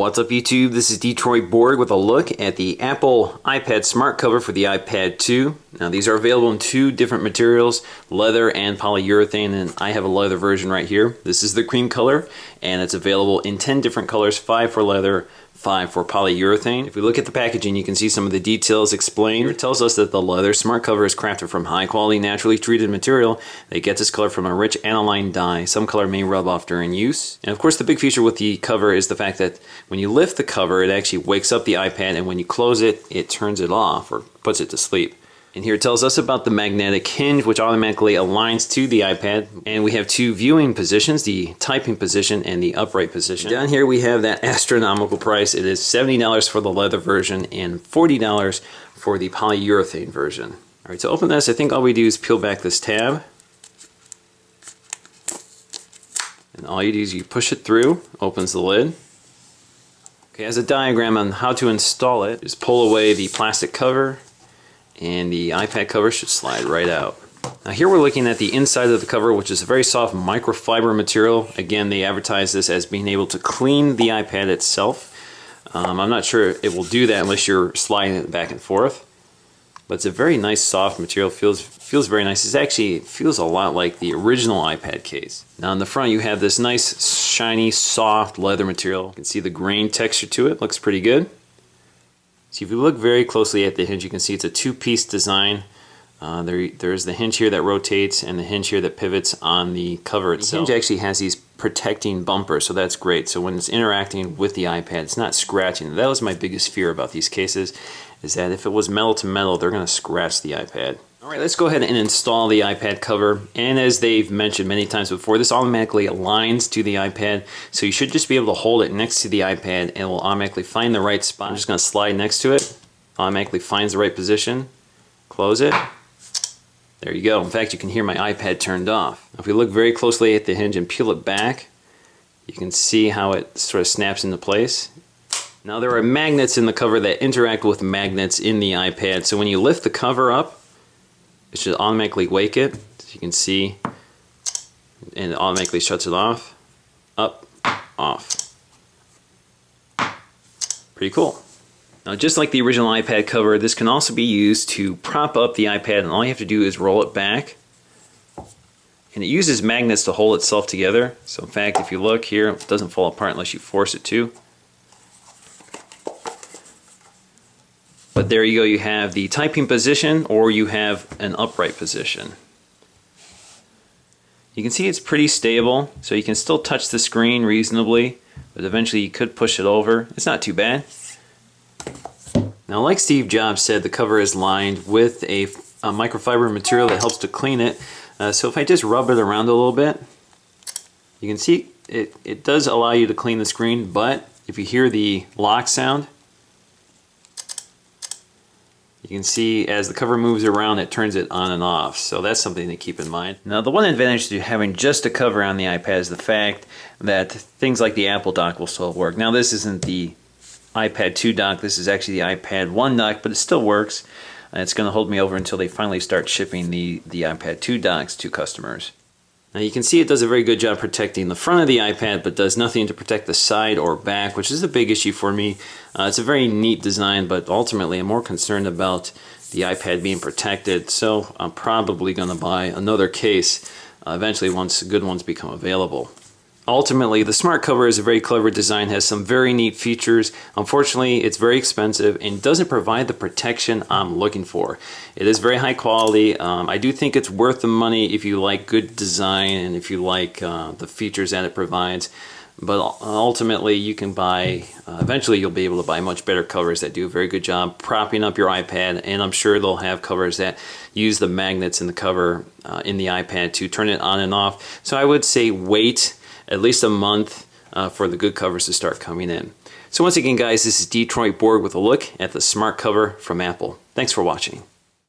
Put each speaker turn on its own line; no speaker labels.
What's up YouTube? This is Detroit Borg with a look at the Apple iPad smart cover for the iPad 2. Now these are available in two different materials, leather and polyurethane, and I have a leather version right here. This is the cream color and it's available in 10 different colors, 5 for leather, 5 for polyurethane. If we look at the packaging, you can see some of the details explained. It tells us that the leather smart cover is crafted from high quality, naturally treated material that gets its color from a rich aniline dye. Some color may rub off during use. And of course the big feature with the cover is the fact that when you lift the cover, it actually wakes up the iPad, and when you close it, it turns it off or puts it to sleep. And here it tells us about the magnetic hinge, which automatically aligns to the iPad. And we have two viewing positions, the typing position and the upright position. Down here we have that astronomical price. It is $70 for the leather version and $40 for the polyurethane version. All right, to open this, I think all we do is peel back this tab. And all you do is you push it through, opens the lid. Okay, as a diagram on how to install it, just pull away the plastic cover, and the iPad cover should slide right out. Now here we're looking at the inside of the cover, which is a very soft microfiber material. Again, they advertise this as being able to clean the iPad itself. I'm not sure it will do that unless you're sliding it back and forth. But it's a very nice soft material, feels very nice. It actually feels a lot like the original iPad case. Now in the front you have this nice shiny soft leather material. You can see the grain texture to it, looks pretty good. So if you look very closely at the hinge, you can see it's a two-piece design. There's the hinge here that rotates and the hinge here that pivots on the cover itself. The hinge actually has these protecting bumpers, so that's great. So when it's interacting with the iPad, it's not scratching. That was my biggest fear about these cases, is that if it was metal to metal, they're going to scratch the iPad. Alright, let's go ahead and install the iPad cover. And as they've mentioned many times before, this automatically aligns to the iPad, so you should just be able to hold it next to the iPad and it will automatically find the right spot. I'm just going to slide next to it. Automatically finds the right position. Close it. There you go. In fact, you can hear my iPad turned off. If we look very closely at the hinge and peel it back, you can see how it sort of snaps into place. Now there are magnets in the cover that interact with magnets in the iPad, so when you lift the cover up, it should automatically wake it, as you can see, and it automatically shuts it off. Up, off. Pretty cool. Now just like the original iPad cover, this can also be used to prop up the iPad, and all you have to do is roll it back. And it uses magnets to hold itself together. So in fact, if you look here, it doesn't fall apart unless you force it to. But there you go, you have the typing position, or you have an upright position. You can see it's pretty stable, so you can still touch the screen reasonably, but eventually you could push it over. It's not too bad. Now like Steve Jobs said, the cover is lined with a microfiber material that helps to clean it. So if I just rub it around a little bit, you can see it does allow you to clean the screen, but if you hear the lock sound, you can see as the cover moves around, it turns it on and off. So that's something to keep in mind. Now the one advantage to having just a cover on the iPad is the fact that things like the Apple dock will still work. Now this isn't the iPad 2 dock, this is actually the iPad 1 dock, but it still works. And it's going to hold me over until they finally start shipping the iPad 2 docks to customers. Now you can see it does a very good job protecting the front of the iPad, but does nothing to protect the side or back, which is a big issue for me. It's a very neat design, but ultimately I'm more concerned about the iPad being protected, so I'm probably going to buy another case eventually once good ones become available. Ultimately, the smart cover is a very clever design, has some very neat features. Unfortunately, it's very expensive and doesn't provide the protection I'm looking for. It is very high quality. I do think it's worth the money if you like good design and if you like the features that it provides. But ultimately, you can buy, eventually you'll be able to buy much better covers that do a very good job propping up your iPad, and I'm sure they'll have covers that use the magnets in the cover in the iPad to turn it on and off. So I would say wait at least a month for the good covers to start coming in. So once again guys, this is Detroit Borg with a look at the smart cover from Apple. Thanks for watching.